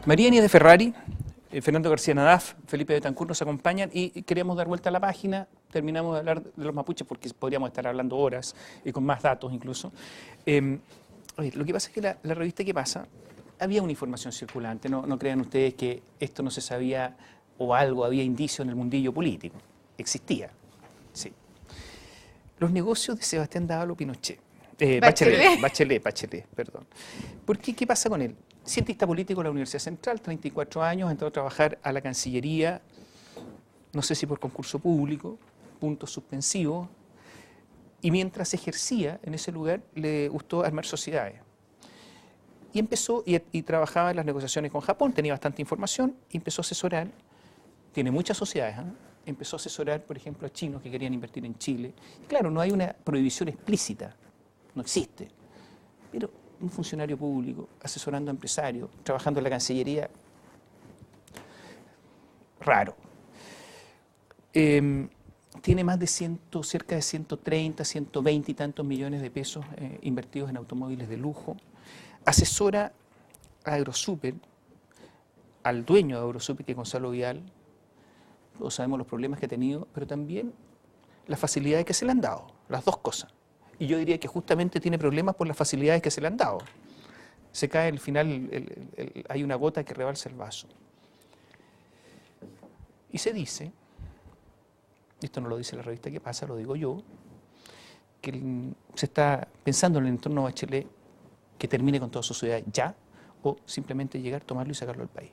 María Inés de Ferrari, Fernando García Nadaf, Felipe Betancur nos acompañan y queríamos dar vuelta a la página. Terminamos de hablar de los mapuches porque podríamos estar hablando horas y con más datos incluso. Oye, lo que pasa es que la revista ¿Qué pasa? Había una información circulante, no crean ustedes que esto no se sabía o algo, había indicio en el mundillo político. Existía, sí. Los negocios de Sebastián Dávalos Pinochet. Bachelet, perdón. ¿Por qué? ¿Qué pasa con él? Cientista político de la Universidad Central, 34 años, entró a trabajar a la Cancillería, no sé si por concurso público, puntos suspensivos, y mientras ejercía en ese lugar le gustó armar sociedades. Y empezó y trabajaba en las negociaciones con Japón, tenía bastante información, y empezó a asesorar, tiene muchas sociedades, empezó a asesorar, por ejemplo, a chinos que querían invertir en Chile. Claro, no hay una prohibición explícita, no existe, pero un funcionario público, asesorando a empresarios, trabajando en la Cancillería. Raro. Tiene más de cerca de 130, 120 y tantos millones de pesos invertidos en automóviles de lujo. Asesora a Aerosuper, al dueño de Aerosuper, que es Gonzalo Vial. Todos sabemos los problemas que ha tenido, pero también las facilidades que se le han dado, las dos cosas. Y yo diría que justamente tiene problemas por las facilidades que se le han dado. Se cae al final, hay una gota que rebalsa el vaso. Y se dice, esto no lo dice la revista ¿Qué pasa?, lo digo yo, que se está pensando en el entorno Bachelet que termine con toda su sociedad ya, o simplemente llegar, tomarlo y sacarlo del país.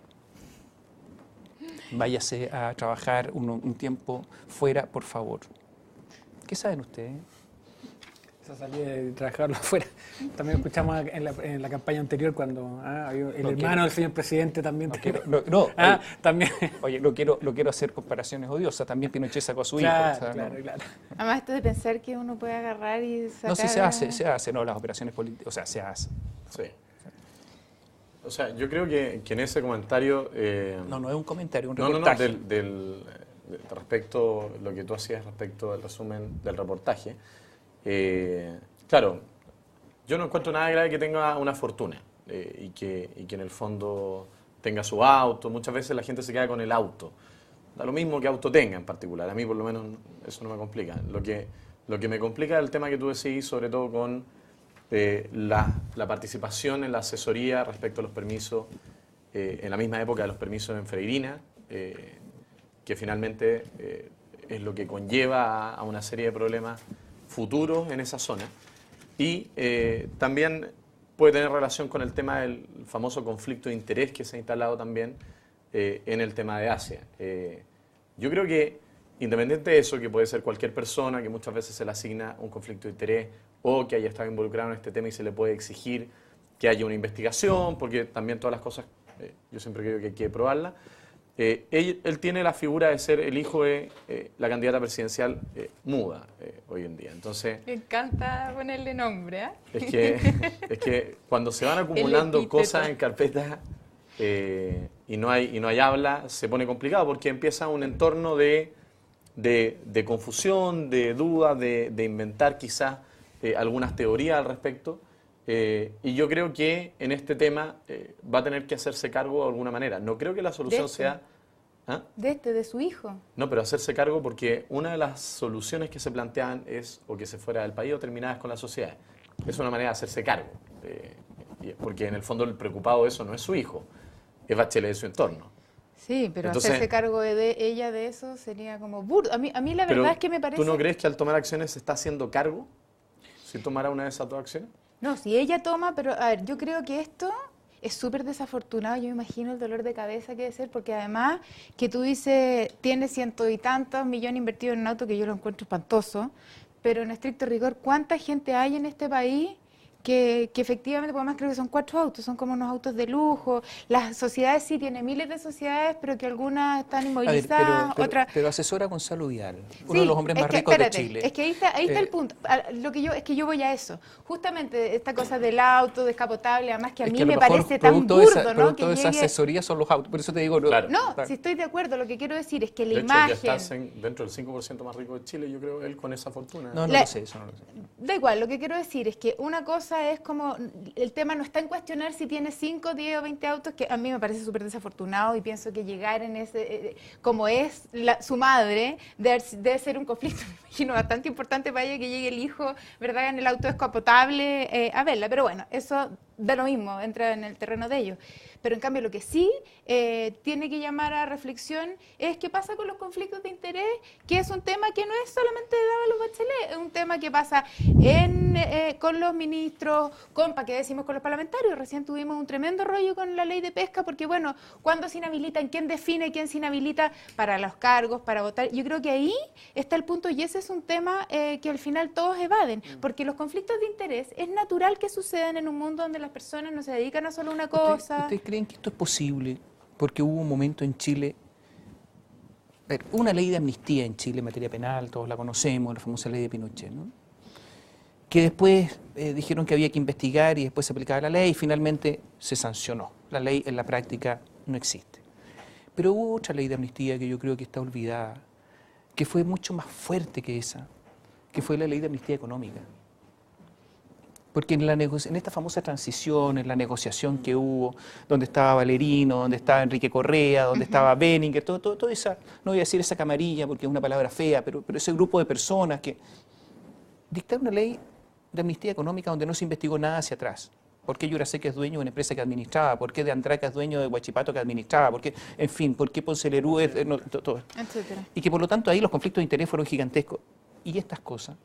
Váyase a trabajar un tiempo fuera, por favor. ¿Qué saben ustedes? Esa salida de trabajarlo afuera. También escuchamos en la campaña anterior cuando el hermano del señor presidente también. También. Oye, no quiero hacer comparaciones odiosas. También Pinochet sacó a su hijo. Claro. Además, esto de pensar que uno puede agarrar y sacar... No, sí se hace, no, las operaciones políticas, o sea, se hace. Sí. O sea, yo creo que en ese comentario... No es un comentario, un reportaje. Respecto a lo que tú hacías respecto al resumen del reportaje, claro, yo no encuentro nada grave que tenga una fortuna y que en el fondo tenga su auto. Muchas veces la gente se queda con el auto. Da lo mismo que auto tenga en particular. A mí por lo menos eso no me complica. Lo que me complica es el tema que tú decís, sobre todo con la participación en la asesoría respecto a los permisos, en la misma época de los permisos en Freirina, que finalmente es lo que conlleva a una serie de problemas futuros en esa zona. Y también puede tener relación con el tema del famoso conflicto de interés que se ha instalado también en el tema de Asia. Yo creo que, independiente de eso, que puede ser cualquier persona, que muchas veces se le asigna un conflicto de interés o que haya estado involucrado en este tema y se le puede exigir que haya una investigación, porque también todas las cosas, yo siempre creo que hay que probarlas. Él tiene la figura de ser el hijo de la candidata presidencial muda hoy en día. Entonces, me encanta ponerle nombre, ¿eh? Es que cuando se van acumulando cosas en carpeta y no hay habla, se pone complicado porque empieza un entorno de confusión, de duda, de inventar quizás algunas teorías al respecto. Y yo creo que en este tema va a tener que hacerse cargo de alguna manera. No creo que la solución sea... ¿Ah? De su hijo. No, pero hacerse cargo porque una de las soluciones que se plantean es o que se fuera del país o terminadas con la sociedad. Es una manera de hacerse cargo. Porque en el fondo el preocupado de eso no es su hijo, es Bachelet de su entorno. Sí, pero entonces, hacerse cargo de ella de eso sería como burdo. A mí la verdad es que me parece... ¿Tú no crees que al tomar acciones se está haciendo cargo? ¿Si tomara una de esas dos acciones? No, si ella toma, pero a ver, yo creo que esto es súper desafortunado. Yo me imagino el dolor de cabeza que debe ser, porque además que tú dices, tiene 100 y tantos millones invertidos en un auto, que yo lo encuentro espantoso, pero en estricto rigor, ¿cuánta gente hay en este país que efectivamente, por más creo que son 4 autos, son como unos autos de lujo? Las sociedades sí, tiene miles de sociedades, pero que algunas están inmovilizadas, otras... Pero asesora a Gonzalo Vial, uno de los hombres más ricos de Chile. Es que ahí está el punto. Es que yo voy a eso. Justamente esta cosa del auto descapotable, además que a mí me parece tan burdo, ¿no? Toda esa asesoría son los autos, por eso te digo... Claro. No, si estoy de acuerdo, lo que quiero decir es que la de hecho, imagen... ya estás dentro del 5% más rico de Chile, yo creo, él con esa fortuna. No lo sé, eso no lo sé. Da igual, lo que quiero decir es que una cosa es como... El tema no está en cuestionar si tiene 5, 10 o 20 autos, que a mí me parece súper desafortunado y pienso que llegar en ese... como es su madre, debe ser un conflicto, me imagino, bastante importante para ella que llegue el hijo, ¿verdad?, en el auto descapotable a verla. Pero bueno, eso da lo mismo, entra en el terreno de ellos. Pero en cambio lo que sí tiene que llamar a reflexión es qué pasa con los conflictos de interés, que es un tema que no es solamente de Dávalos Bachelet, es un tema que pasa con los ministros, ¿para qué decimos con los parlamentarios? Recién tuvimos un tremendo rollo con la ley de pesca, porque bueno, ¿cuándo se inhabilitan? ¿Quién define quién se inhabilita para los cargos, para votar? Yo creo que ahí está el punto y ese es un tema que al final todos evaden, porque los conflictos de interés es natural que sucedan en un mundo donde las personas no se dedican a solo una cosa. ¿Ustedes creen que esto es posible? Porque hubo un momento en Chile, una ley de amnistía en Chile en materia penal, todos la conocemos, la famosa ley de Pinochet, ¿no? que después dijeron que había que investigar y después se aplicaba la ley y finalmente se sancionó. La ley en la práctica no existe. Pero hubo otra ley de amnistía que yo creo que está olvidada, que fue mucho más fuerte que esa, que fue la ley de amnistía económica. Porque en esta famosa transición, en la negociación que hubo, donde estaba Valerino, donde estaba Enrique Correa, donde estaba Benninger, todo esa, no voy a decir esa camarilla porque es una palabra fea, pero ese grupo de personas que dictaron una ley de amnistía económica donde no se investigó nada hacia atrás. ¿Por qué Yurasek es dueño de una empresa que administraba? ¿Por qué de Andraca es dueño de Huachipato que administraba? ¿Por qué, en fin, por qué Ponce Lerú es... todo. Etcétera. Y que por lo tanto ahí los conflictos de interés fueron gigantescos. Y estas cosas,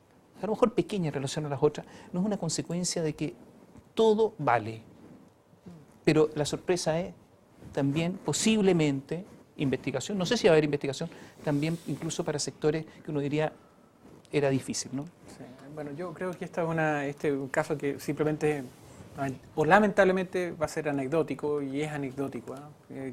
a lo mejor pequeñas en relación a las otras, no es una consecuencia de que todo vale. Pero la sorpresa es también posiblemente investigación, no sé si va a haber investigación, también incluso para sectores que uno diría era difícil, ¿no? Sí. Bueno, yo creo que este es un caso que simplemente, o lamentablemente, va a ser anecdótico, y es anecdótico.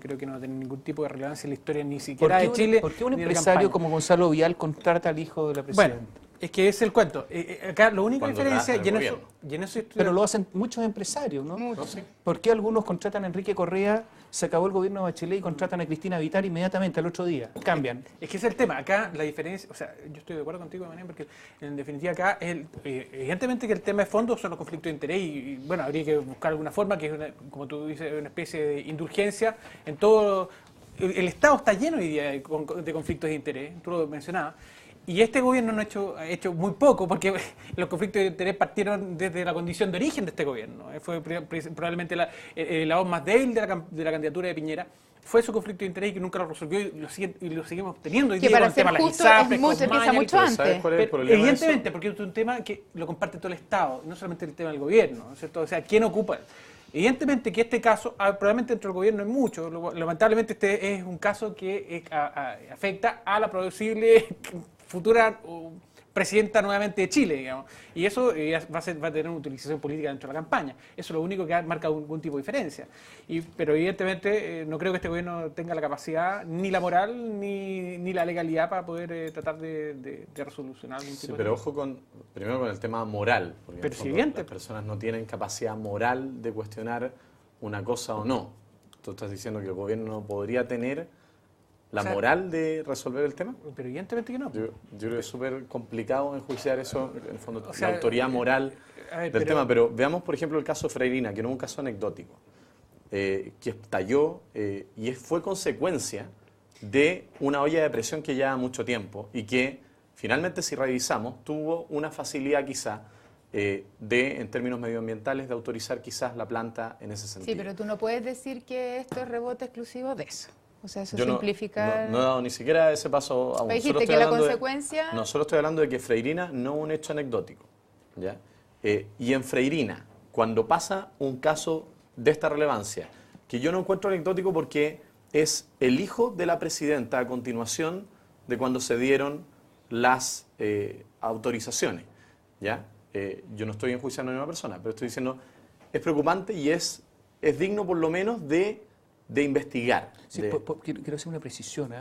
Creo que no va a tener ningún tipo de relevancia en la historia ni siquiera de Chile. ¿Por qué un ni de la empresario campaña? como Gonzalo Vial contrata al hijo de la presidenta? Bueno, es que es el cuento. Acá la única Cuando diferencia, trabaja en el y en eso estoy- Pero lo hacen muchos empresarios, ¿no? Mucho. No sé. ¿Por qué algunos contratan a Enrique Correa, se acabó el gobierno de Bachelet y contratan a Cristina Vitar inmediatamente al otro día? Cambian. Es que ese es el tema. Acá la diferencia, o sea, yo estoy de acuerdo contigo, Manuel, porque en definitiva acá, evidentemente que el tema de fondo son los conflictos de interés y, bueno, habría que buscar alguna forma, que es, como tú dices, una especie de indulgencia en todo. El Estado está lleno hoy día de conflictos de interés, tú lo mencionabas. Y este gobierno no ha hecho muy poco, porque los conflictos de interés partieron desde la condición de origen de este gobierno. Fue probablemente la voz más débil de la candidatura de Piñera. Fue su conflicto de interés y que nunca lo resolvió y lo seguimos teniendo hoy Que día para con el tema ser de las justo ISAPRES, se empieza Maña, mucho Pero ¿sabes antes. cuál es el pero problema de eso? evidentemente, porque es un tema que lo comparte todo el Estado, no solamente el tema del gobierno, ¿no es cierto? O sea, ¿quién ocupa? Evidentemente que este caso, probablemente dentro del gobierno es mucho, lamentablemente este es un caso que afecta a la posible futura presidenta nuevamente de Chile, digamos. Y eso va a tener una utilización política dentro de la campaña. Eso es lo único que marca algún tipo de diferencia. Pero evidentemente no creo que este gobierno tenga la capacidad, ni la moral, ni la legalidad para poder tratar de resolucionar algún Sí, tipo pero de... ojo primero con el tema moral, porque en Pero el es fondo evidente. las personas no tienen capacidad moral de cuestionar una cosa o no. Tú estás diciendo que el gobierno no podría tener la O sea, moral de resolver el tema. Pero evidentemente que no. Yo creo que es súper complicado enjuiciar eso, en el fondo, O sea, la autoridad moral a ver, del tema. Pero veamos, por ejemplo, el caso Freirina, que no es un caso anecdótico, que estalló y fue consecuencia de una olla de presión que lleva mucho tiempo y que finalmente, si revisamos, tuvo una facilidad quizá en términos medioambientales, de autorizar quizás la planta en ese sentido. Sí, pero tú no puedes decir que esto es rebote exclusivo de eso. O sea, eso Yo simplificar... no he dado ni siquiera ese paso aún. Me Solo dijiste estoy que la hablando consecuencia... No, solo estoy hablando de que Freirina no es un hecho anecdótico. ¿Ya? Y en Freirina, cuando pasa un caso de esta relevancia, que yo no encuentro anecdótico porque es el hijo de la presidenta a continuación de cuando se dieron las autorizaciones. ¿Ya? Yo no estoy enjuiciando a una persona, pero estoy diciendo, es preocupante y es digno por lo menos de investigar. Sí, de- quiero hacer una precisión.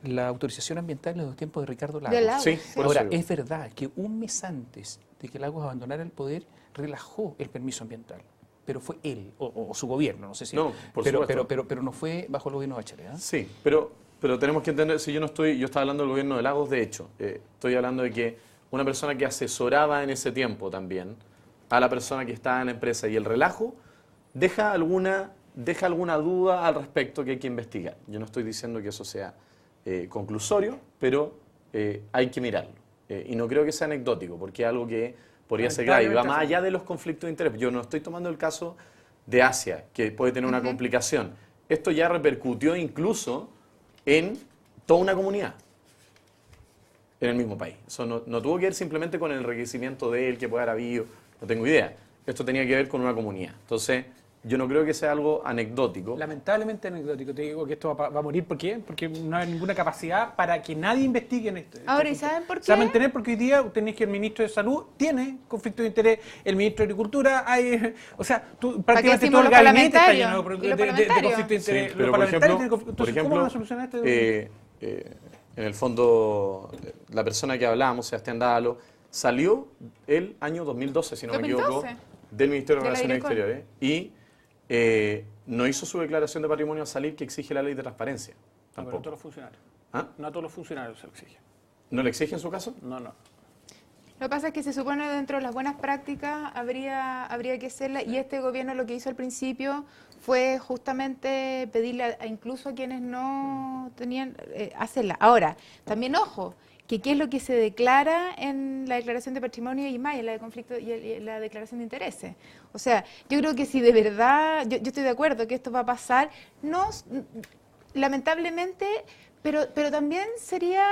La autorización ambiental en los tiempos de Ricardo Lagos. De Lagos, Sí, sí. por Ahora, eso digo. es verdad que un mes antes de que Lagos abandonara el poder, relajó el permiso ambiental. Pero fue él, o su gobierno, no sé si. No, por pero, supuesto. pero no fue bajo el gobierno de Bachelet. ¿Ah? Sí, pero tenemos que entender, si yo estaba hablando del gobierno de Lagos, de hecho, estoy hablando de que una persona que asesoraba en ese tiempo también a la persona que estaba en la empresa y el relajo deja alguna duda al respecto que hay que investigar. Yo no estoy diciendo que eso sea conclusorio, pero hay que mirarlo. Y no creo que sea anecdótico, porque es algo que podría ser grave y va más allá de los conflictos de interés. Yo no estoy tomando el caso de Asia, que puede tener una complicación. Esto ya repercutió incluso en toda una comunidad en el mismo país. Eso no tuvo que ver simplemente con el enriquecimiento de él, que puede haber habido, no tengo idea. Esto tenía que ver con una comunidad. Entonces, yo no creo que sea algo anecdótico. Lamentablemente anecdótico. Te digo que esto va a morir. ¿Por qué? Porque no hay ninguna capacidad para que nadie investigue en esto. Ahora, ¿y saben por Se va a qué? mantener porque hoy día tenéis que el ministro de Salud tiene conflicto de interés, el ministro de Agricultura hay... O sea, prácticamente decimos todo el los gabinete está parlamentarios? lleno ¿Y los de parlamentarios? conflicto de interés. Sí, pero Los por parlamentarios ejemplo, tienen conflicto. Entonces, ¿cómo van a solucionar esto? en el fondo, la persona que hablábamos, Sebastián Dávalo, salió el año 2012, si no me equivoco, 2012. del Ministerio de De la Relaciones Dirección. Exteriores y no hizo su declaración de patrimonio al salir que exige la ley de transparencia. No, pero a Tampoco. todos los funcionarios. ¿Ah? No a todos los funcionarios se lo exige. ¿No le exige en su caso? No, no. Lo que pasa es que se supone dentro de las buenas prácticas habría que hacerla y este gobierno lo que hizo al principio fue justamente pedirle incluso a quienes no tenían hacerla. Ahora, también ojo, que qué es lo que se declara en la declaración de patrimonio y más en la de conflicto y la declaración de intereses. O sea, yo creo que si de verdad, yo estoy de acuerdo que esto va a pasar, lamentablemente, pero también sería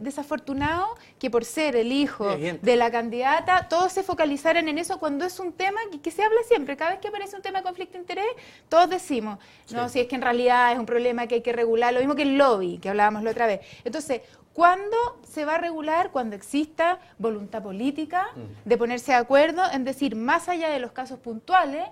desafortunado que por ser el hijo de la candidata todos se focalizaran en eso cuando es un tema que se habla siempre. Cada vez que aparece un tema de conflicto de interés, todos decimos, no, si es que en realidad es un problema que hay que regular, lo mismo que el lobby, que hablábamos la otra vez. Entonces, ¿cuándo se va a regular? Cuando exista voluntad política de ponerse de acuerdo en decir, más allá de los casos puntuales,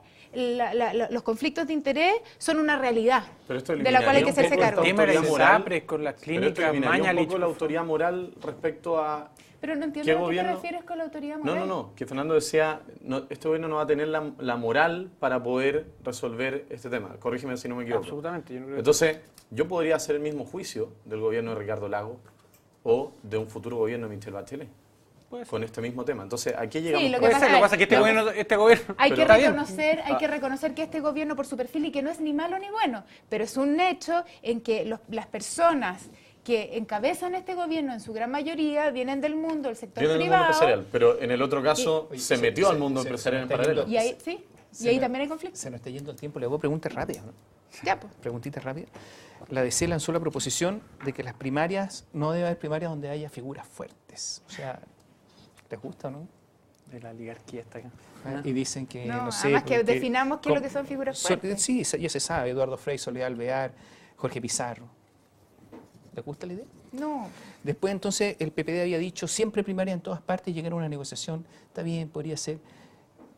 los conflictos de interés son una realidad Pero esto de la cual hay que hacerse eliminaría un poco cargo. esta El tema de autoridad la moral, ISAPRES con las pero esto clínicas, eliminaría un Mañalich. poco la autoridad moral respecto a... Pero no entiendo ¿Qué a qué te gobierno? refieres con la autoridad No, moral. no, que Fernando decía, este gobierno no va a tener la moral para poder resolver este tema. Corrígeme si no me equivoco. Absolutamente. Yo no creo Entonces, yo podría hacer el mismo juicio del gobierno de Ricardo Lagos o de un futuro gobierno de Michelle Bachelet Puede ser. con este mismo tema. Entonces, ¿a qué llegamos? lo que Puede pasa ser, lo que pasa es que Ya. este gobierno Hay Pero que está bien. reconocer que este gobierno por su perfil y que no es ni malo ni bueno, pero es un hecho en que las personas que encabezan este gobierno en su gran mayoría vienen del mundo, del sector Viene del mundo privado. empresarial, pero en el otro caso Oye, se se- metió se- al mundo se- empresarial se en está paralelo. yendo. Y ahí sí, y ahí también hay conflicto. Se nos está yendo el tiempo. Le hago preguntas rápidas, ¿no? Ya, pues. Preguntitas rápidas. La DC lanzó la proposición de que las primarias, no debe haber primarias donde haya figuras fuertes. O sea, ¿les gusta o no? de la oligarquía está acá. Y dicen que, no, No, sé... además que porque- definamos qué es lo que son figuras fuertes. Sí, ya se sabe. Eduardo Frei, Soledad Alvear, Jorge Pizarro. ¿Les gusta la idea? No, Después entonces el PPD había dicho siempre primaria en todas partes, llegar a una negociación, está bien, podría ser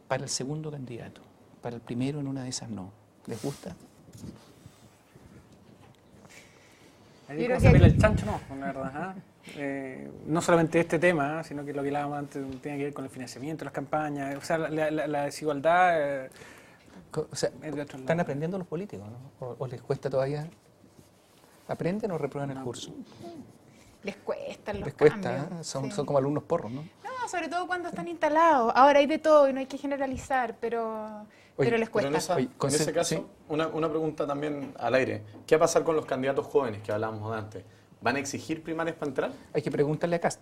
para el segundo candidato, para el primero en una de esas no. ¿Les gusta? Ahí Yo como creo se que- pela el chancho, no, la verdad. ¿ah? No solamente este tema, sino que lo que hablábamos antes tiene que ver con el financiamiento, las campañas, o sea, la desigualdad. O sea, Es de otro ¿están lado. aprendiendo los políticos, no? ¿O les cuesta todavía? ¿Aprenden o reprueban el curso? les cuestan los Les cuesta, cambios. ¿eh? Son, Sí. son como alumnos porros, ¿no? No, sobre todo cuando están instalados. Ahora hay de todo y no hay que generalizar, pero les Pero cuesta. en, Oye, en conce- ese caso, sí. una pregunta también al aire. ¿Qué va a pasar con los candidatos jóvenes que hablábamos antes? ¿Van a exigir primarias para entrar? Hay que preguntarle a Cast.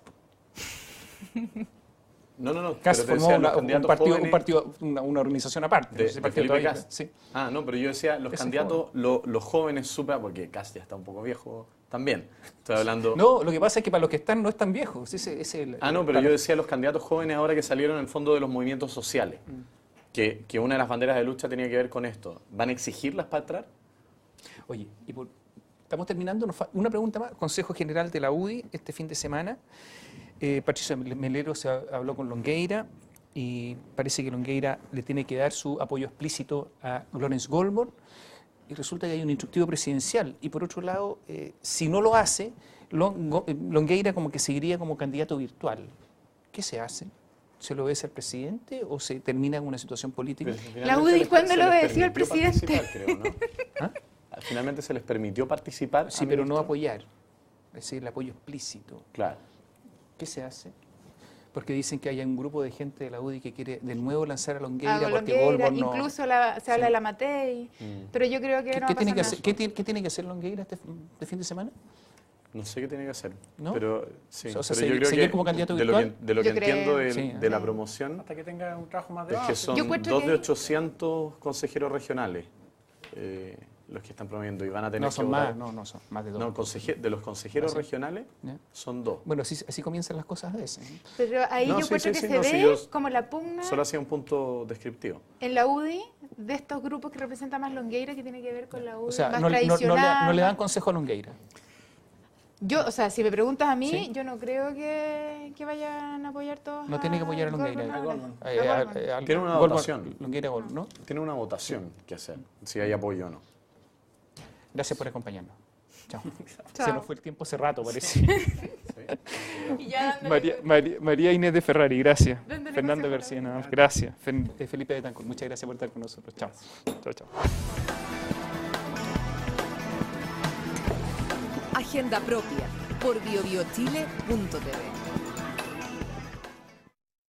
No. Cast pero te formó decía, los un candidatos partido, jóvenes una organización aparte. de ese partido Felipe todavía- Cast. sí. Ah, no, pero yo decía, los Ese candidatos, los jóvenes super, porque Cast ya está un poco viejo también. Estoy hablando... No, lo que pasa es que para los que están no están viejos. No, pero yo decía los candidatos jóvenes ahora que salieron en el fondo de los movimientos sociales. Que una de las banderas de lucha tenía que ver con esto. ¿Van a exigirlas para entrar? Oye, estamos terminando. Una pregunta más. Consejo General de la UDI este fin de semana. Patricio Melero se habló con Longueira y parece que Longueira le tiene que dar su apoyo explícito a Lawrence Goldberg y resulta que hay un instructivo presidencial. Y por otro lado, si no lo hace, Longueira como que seguiría como candidato virtual. ¿Qué se hace? ¿Se lo obedece al presidente o se termina con una situación política? Pero finalmente La UDI, les- ¿cuándo se lo les obedeció al permitió presidente? participar, creo, ¿no? ¿Ah? Finalmente se les permitió participar. Sí, a pero no ministros. apoyar. Es decir, el apoyo explícito. Claro. ¿Qué se hace? Porque dicen que hay un grupo de gente de la UDI que quiere de nuevo lanzar a Longueira A porque Longueira, Goldberg no... incluso se habla de la Matei, pero yo creo que ¿Qué, no va qué a tiene pasar que nada. hacer, qué tiene que hacer Longueira este fin de semana? No sé qué tiene que hacer. ¿No? Pero, sí, O sea, pero yo creo seguir que como candidato de lo que, virtual. de lo que Yo creo. entiendo de, Sí. de la promoción Hasta que tenga un trabajo más de es que base. son Yo encuentro 2 que- de 800 consejeros regionales los que están promoviendo y van a tener No que son votar. más, no son más de dos. No, de los consejeros Ah, sí. regionales ¿Ya? son 2. Bueno, así comienzan las cosas a veces. ¿no? Pero ahí No, yo sí, encuentro sí, que sí, se no, sí, ve yo como la pugna Solo hacía un punto descriptivo. en la UDI de estos grupos que representan más Longueira, que tiene que ver con la UDI O sea, más no le tradicional. dan consejo a Longueira. Yo, o sea, si me preguntas a mí, Sí. yo no creo que vayan a apoyar todos. No tiene que apoyar a Longueira. Goldberg, A ahora. Goldberg. A Goldberg. Tiene una Goldberg, votación. Longueira Goldberg, ¿no? Tiene una votación que hacer, si hay apoyo o no. Gracias por acompañarnos. Chao. Chao. Se nos fue el tiempo hace rato, parece. Y ya dándole- María Inés de Ferrari, gracias. Dándole Fernando consejo a la García, gracias. Felipe Betancourt, muchas gracias por estar con nosotros. Chao. Chao, chao. Agenda propia por biobiochile.tv.